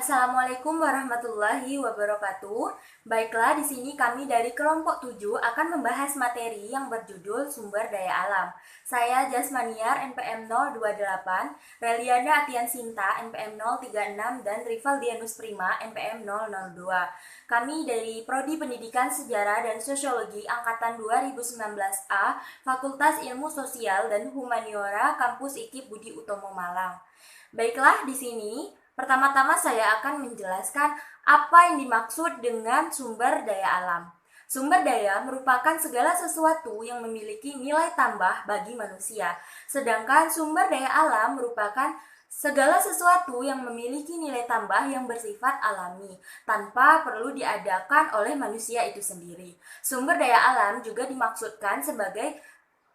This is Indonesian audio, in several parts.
Assalamualaikum warahmatullahi wabarakatuh. Baiklah, di sini kami dari kelompok 7 akan membahas materi yang berjudul Sumber Daya Alam. Saya Jasmaniar NPM 028, Reliana Atian Sinta NPM 036 dan Rival Dianus Prima NPM 002. Kami dari Prodi Pendidikan Sejarah dan Sosiologi angkatan 2019A, Fakultas Ilmu Sosial dan Humaniora, Kampus IKIP Budi Utomo Malang. Baiklah, di sini pertama-tama saya akan menjelaskan apa yang dimaksud dengan sumber daya alam. Sumber daya merupakan segala sesuatu yang memiliki nilai tambah bagi manusia, sedangkan sumber daya alam merupakan segala sesuatu yang memiliki nilai tambah yang bersifat alami, tanpa perlu diadakan oleh manusia itu sendiri. Sumber daya alam juga dimaksudkan sebagai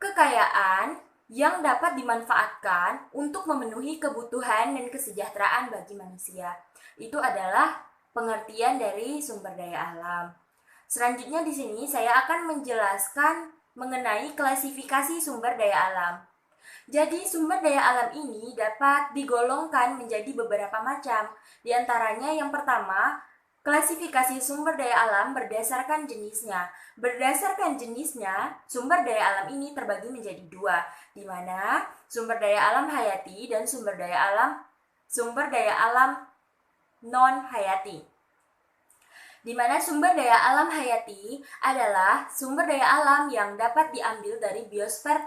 kekayaan yang dapat dimanfaatkan untuk memenuhi kebutuhan dan kesejahteraan bagi manusia. Itu adalah pengertian dari sumber daya alam. Selanjutnya di sini saya akan menjelaskan mengenai klasifikasi sumber daya alam. Jadi sumber daya alam ini dapat digolongkan menjadi beberapa macam. Di antaranya yang pertama, klasifikasi sumber daya alam berdasarkan jenisnya. Berdasarkan jenisnya, sumber daya alam ini terbagi menjadi dua, di mana sumber daya alam hayati dan sumber daya alam non hayati. Di mana sumber daya alam hayati adalah sumber daya alam yang dapat diambil dari biosfer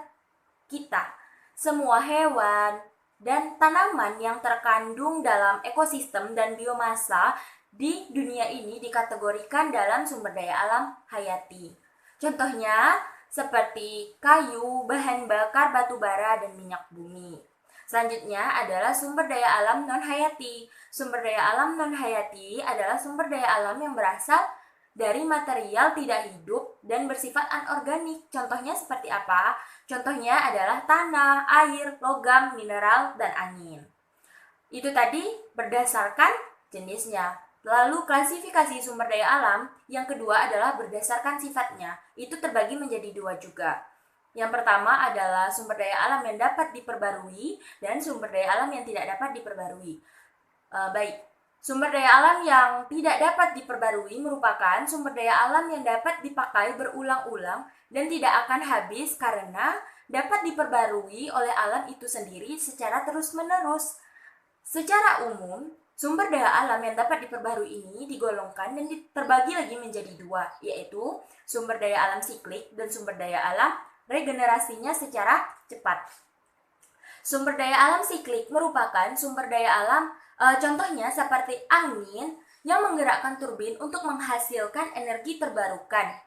kita. Semua hewan dan tanaman yang terkandung dalam ekosistem dan biomasa di dunia ini dikategorikan dalam sumber daya alam hayati. Contohnya seperti kayu, bahan bakar batu bara, dan minyak bumi. Selanjutnya adalah sumber daya alam non-hayati. Sumber daya alam non-hayati adalah sumber daya alam yang berasal dari material tidak hidup dan bersifat anorganik. Contohnya seperti apa? Contohnya adalah tanah, air, logam, mineral, dan angin. Itu tadi berdasarkan jenisnya. Lalu klasifikasi sumber daya alam yang kedua adalah berdasarkan sifatnya. Itu terbagi menjadi dua juga. Yang pertama adalah sumber daya alam yang dapat diperbarui dan sumber daya alam yang tidak dapat diperbarui. Sumber daya alam yang tidak dapat diperbarui merupakan sumber daya alam yang dapat dipakai berulang-ulang dan tidak akan habis karena dapat diperbarui oleh alam itu sendiri secara terus-menerus. Secara umum, sumber daya alam yang dapat diperbarui ini digolongkan dan terbagi lagi menjadi dua, yaitu sumber daya alam siklik dan sumber daya alam regenerasinya secara cepat. Sumber daya alam siklik merupakan sumber daya alam, contohnya seperti angin yang menggerakkan turbin untuk menghasilkan energi terbarukan.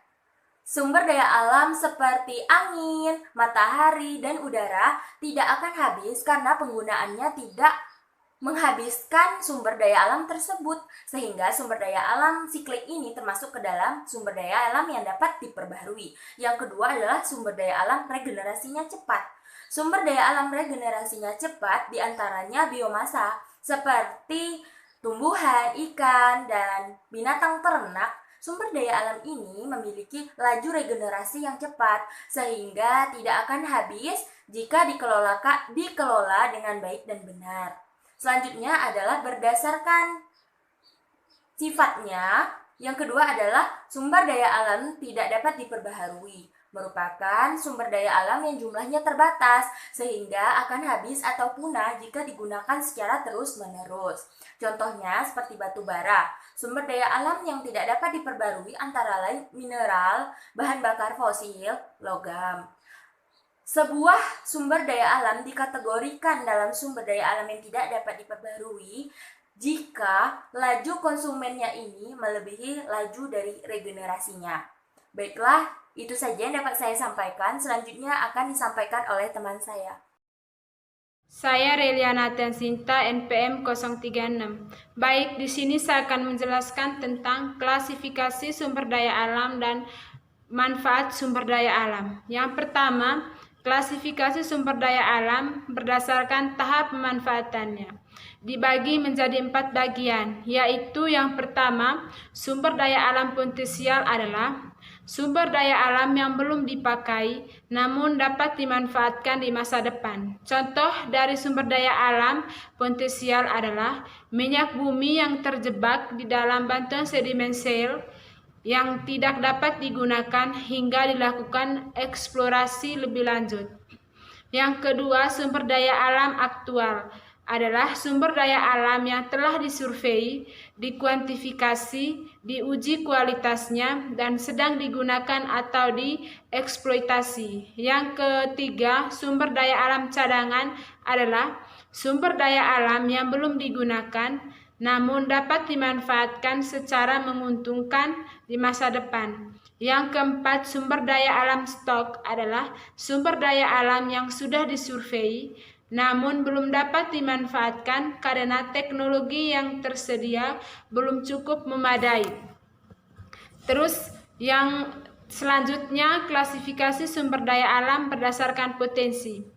Sumber daya alam seperti angin, matahari, dan udara tidak akan habis karena penggunaannya tidak menghabiskan sumber daya alam tersebut, sehingga sumber daya alam siklik ini termasuk ke dalam sumber daya alam yang dapat diperbaharui. Yang kedua adalah sumber daya alam regenerasinya cepat. Sumber daya alam regenerasinya cepat diantaranya biomasa seperti tumbuhan, ikan, dan binatang ternak. Sumber daya alam ini memiliki laju regenerasi yang cepat sehingga tidak akan habis jika dikelola dengan baik dan benar. Selanjutnya adalah berdasarkan sifatnya. Yang kedua adalah sumber daya alam tidak dapat diperbaharui. Merupakan sumber daya alam yang jumlahnya terbatas sehingga akan habis atau punah jika digunakan secara terus-menerus. Contohnya seperti batu bara. Sumber daya alam yang tidak dapat diperbarui antara lain mineral, bahan bakar fosil, logam. Sebuah sumber daya alam dikategorikan dalam sumber daya alam yang tidak dapat diperbarui jika laju konsumennya ini melebihi laju dari regenerasinya. Baiklah, itu saja yang dapat saya sampaikan. Selanjutnya akan disampaikan oleh teman saya. Saya Reliana Atian Sinta NPM 036. Baik, di sini saya akan menjelaskan tentang klasifikasi sumber daya alam dan manfaat sumber daya alam. Yang pertama, klasifikasi sumber daya alam berdasarkan tahap pemanfaatannya. Dibagi menjadi 4 bagian, yaitu yang pertama, sumber daya alam potensial adalah Sumber daya alam yang belum dipakai namun dapat dimanfaatkan di masa depan. Contoh dari sumber daya alam potensial adalah minyak bumi yang terjebak di dalam batuan sedimen shale yang tidak dapat digunakan hingga dilakukan eksplorasi lebih lanjut. Yang kedua, sumber daya alam aktual adalah sumber daya alam yang telah disurvei, dikuantifikasi, diuji kualitasnya, dan sedang digunakan atau dieksploitasi. Yang ketiga, sumber daya alam cadangan adalah sumber daya alam yang belum digunakan namun dapat dimanfaatkan secara menguntungkan di masa depan. Yang keempat, sumber daya alam stok adalah sumber daya alam yang sudah disurvei namun belum dapat dimanfaatkan karena teknologi yang tersedia belum cukup memadai. Terus yang selanjutnya, klasifikasi sumber daya alam berdasarkan potensi.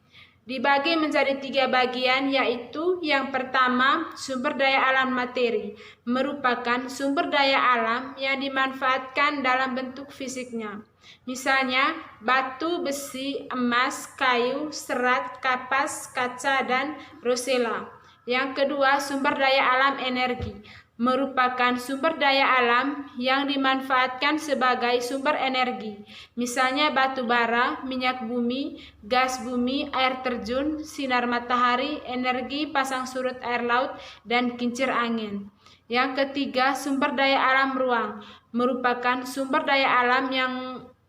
Dibagi menjadi 3 bagian, yaitu yang pertama, sumber daya alam materi, merupakan sumber daya alam yang dimanfaatkan dalam bentuk fisiknya. Misalnya, batu, besi, emas, kayu, serat, kapas, kaca, dan rosella. Yang kedua, sumber daya alam energi, merupakan sumber daya alam yang dimanfaatkan sebagai sumber energi, misalnya batu bara, minyak bumi, gas bumi, air terjun, sinar matahari, energi pasang surut air laut, dan kincir angin. Yang ketiga, sumber daya alam ruang, merupakan sumber daya alam yang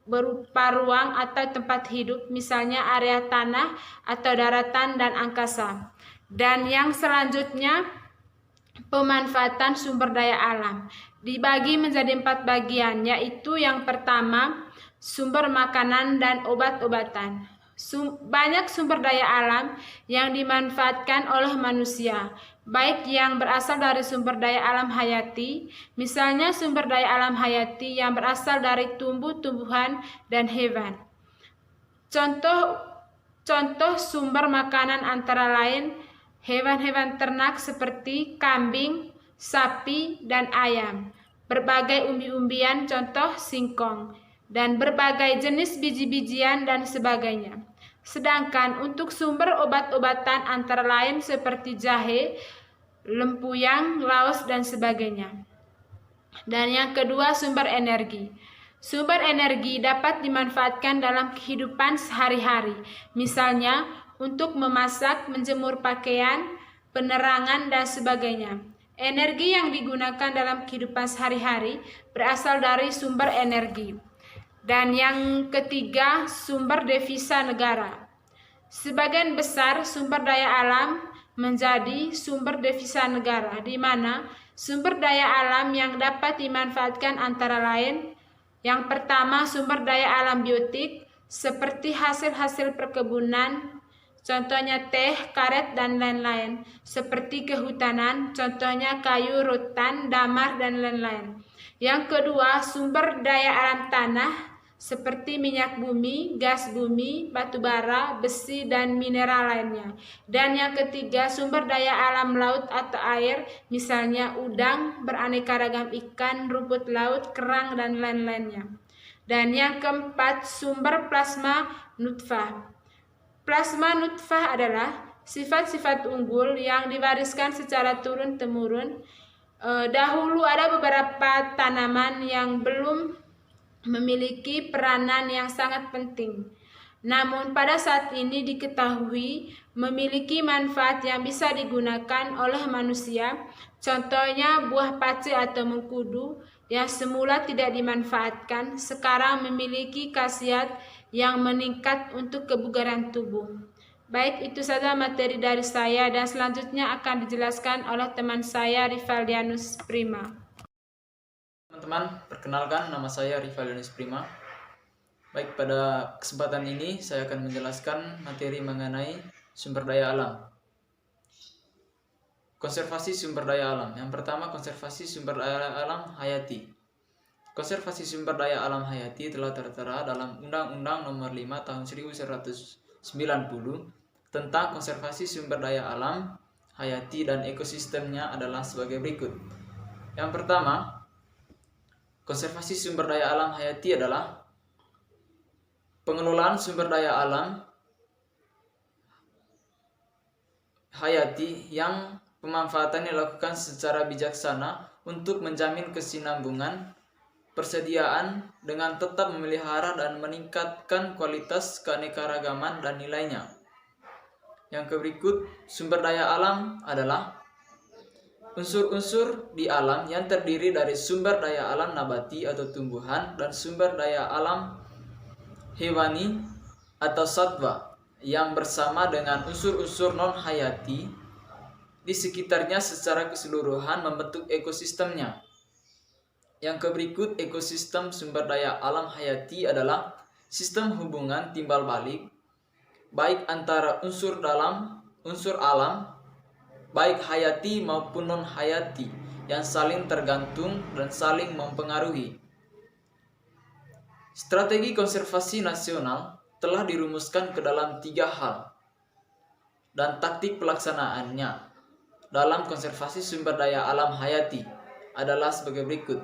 berupa ruang atau tempat hidup, misalnya area tanah atau daratan dan angkasa. Dan yang selanjutnya, pemanfaatan sumber daya alam dibagi menjadi 4 bagian, yaitu yang pertama, sumber makanan dan obat-obatan. Banyak sumber daya alam yang dimanfaatkan oleh manusia, baik yang berasal dari sumber daya alam hayati, misalnya sumber daya alam hayati yang berasal dari tumbuh-tumbuhan dan hewan. Contoh sumber makanan antara lain hewan-hewan ternak seperti kambing, sapi, dan ayam, berbagai umbi-umbian contoh singkong, dan berbagai jenis biji-bijian dan sebagainya. Sedangkan untuk sumber obat-obatan antara lain seperti jahe, lempuyang, laos, dan sebagainya. Dan yang kedua, sumber energi. Sumber energi dapat dimanfaatkan dalam kehidupan sehari-hari, misalnya untuk memasak, menjemur pakaian, penerangan, dan sebagainya. Energi yang digunakan dalam kehidupan sehari-hari berasal dari sumber energi. Dan yang ketiga, sumber devisa negara. Sebagian besar sumber daya alam menjadi sumber devisa negara, di mana sumber daya alam yang dapat dimanfaatkan antara lain, yang pertama, sumber daya alam biotik seperti hasil-hasil perkebunan, contohnya teh, karet, dan lain-lain, seperti kehutanan, contohnya kayu, rotan, damar, dan lain-lain. Yang kedua, sumber daya alam tanah seperti minyak bumi, gas bumi, batu bara, besi, dan mineral lainnya. Dan yang ketiga, sumber daya alam laut atau air, misalnya udang, beraneka ragam ikan, rumput laut, kerang, dan lain-lainnya. Dan yang keempat, sumber plasma nutfah. Plasma nutfah adalah sifat-sifat unggul yang diwariskan secara turun-temurun. Dahulu ada beberapa tanaman yang belum memiliki peranan yang sangat penting, namun pada saat ini diketahui memiliki manfaat yang bisa digunakan oleh manusia. Contohnya buah pace atau mengkudu yang semula tidak dimanfaatkan, sekarang memiliki khasiat yang meningkat untuk kebugaran tubuh. Baik, itu saja materi dari saya, dan selanjutnya akan dijelaskan oleh teman saya, Rivaldianus Prima. Teman-teman, perkenalkan, nama saya Rivaldianus Prima. Baik, pada kesempatan ini saya akan menjelaskan materi mengenai sumber daya alam. Konservasi sumber daya alam. Yang pertama, konservasi sumber daya alam hayati. Konservasi sumber daya alam hayati telah tertera dalam Undang-Undang Nomor 5 Tahun 1990 tentang konservasi sumber daya alam hayati dan ekosistemnya adalah sebagai berikut. Yang pertama, konservasi sumber daya alam hayati adalah pengelolaan sumber daya alam hayati yang pemanfaatannya dilakukan secara bijaksana untuk menjamin kesinambungan persediaan dengan tetap memelihara dan meningkatkan kualitas keanekaragaman dan nilainya. Yang berikut, sumber daya alam adalah unsur-unsur di alam yang terdiri dari sumber daya alam nabati atau tumbuhan dan sumber daya alam hewani atau satwa yang bersama dengan unsur-unsur non-hayati di sekitarnya secara keseluruhan membentuk ekosistemnya. Yang berikut, ekosistem sumber daya alam hayati adalah sistem hubungan timbal balik baik antara unsur alam baik hayati maupun non-hayati yang saling tergantung dan saling mempengaruhi. Strategi konservasi nasional telah dirumuskan ke dalam 3 hal dan taktik pelaksanaannya dalam konservasi sumber daya alam hayati adalah sebagai berikut.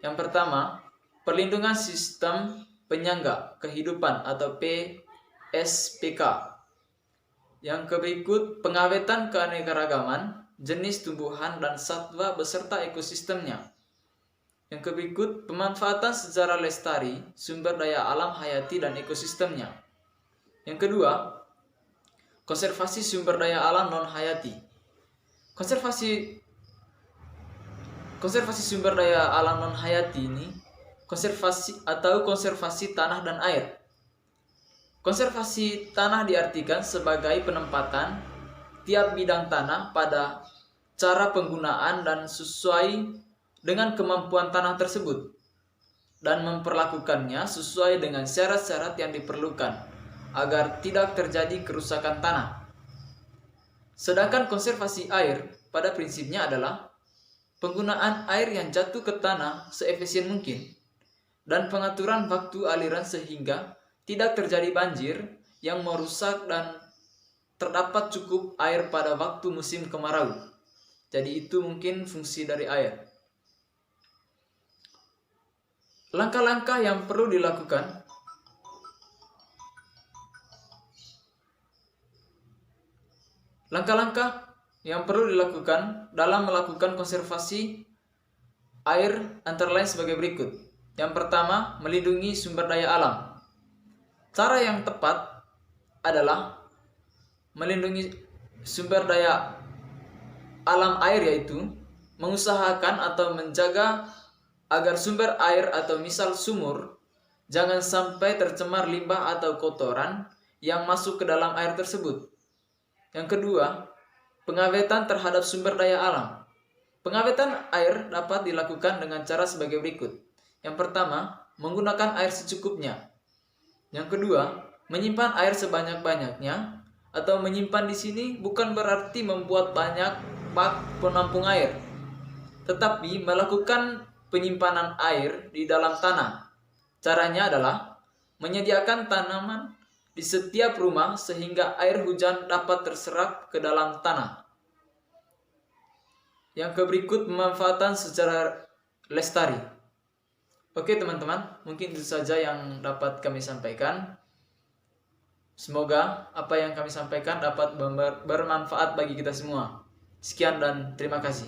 Yang pertama, perlindungan sistem penyangga kehidupan atau PSPK. Yang berikut, pengawetan keanekaragaman jenis tumbuhan dan satwa beserta ekosistemnya. Yang berikut, pemanfaatan secara lestari sumber daya alam hayati dan ekosistemnya. Yang kedua, konservasi sumber daya alam non-hayati. Konservasi sumber daya alam non-hayati ini konservasi tanah dan air. Konservasi tanah diartikan sebagai penempatan tiap bidang tanah pada cara penggunaan dan sesuai dengan kemampuan tanah tersebut dan memperlakukannya sesuai dengan syarat-syarat yang diperlukan agar tidak terjadi kerusakan tanah. Sedangkan konservasi air pada prinsipnya adalah penggunaan air yang jatuh ke tanah seefisien mungkin dan pengaturan waktu aliran sehingga tidak terjadi banjir yang merusak dan terdapat cukup air pada waktu musim kemarau. Jadi itu mungkin fungsi dari air. Langkah-langkah yang perlu dilakukan dalam melakukan konservasi air antara lain sebagai berikut. Yang pertama, melindungi sumber daya alam. Cara yang tepat adalah melindungi sumber daya alam air, yaitu mengusahakan atau menjaga agar sumber air atau misal sumur jangan sampai tercemar limbah atau kotoran yang masuk ke dalam air tersebut. Yang kedua, pengawetan terhadap sumber daya alam. Pengawetan air dapat dilakukan dengan cara sebagai berikut. Yang pertama, menggunakan air secukupnya. Yang kedua, menyimpan air sebanyak-banyaknya, atau menyimpan di sini bukan berarti membuat banyak bak penampung air, tetapi melakukan penyimpanan air di dalam tanah. Caranya adalah menyediakan tanaman di setiap rumah sehingga air hujan dapat terserap ke dalam tanah. Yang berikut, pemanfaatan secara lestari. Oke teman-teman, mungkin itu saja yang dapat kami sampaikan. Semoga apa yang kami sampaikan dapat bermanfaat bagi kita semua. Sekian dan terima kasih.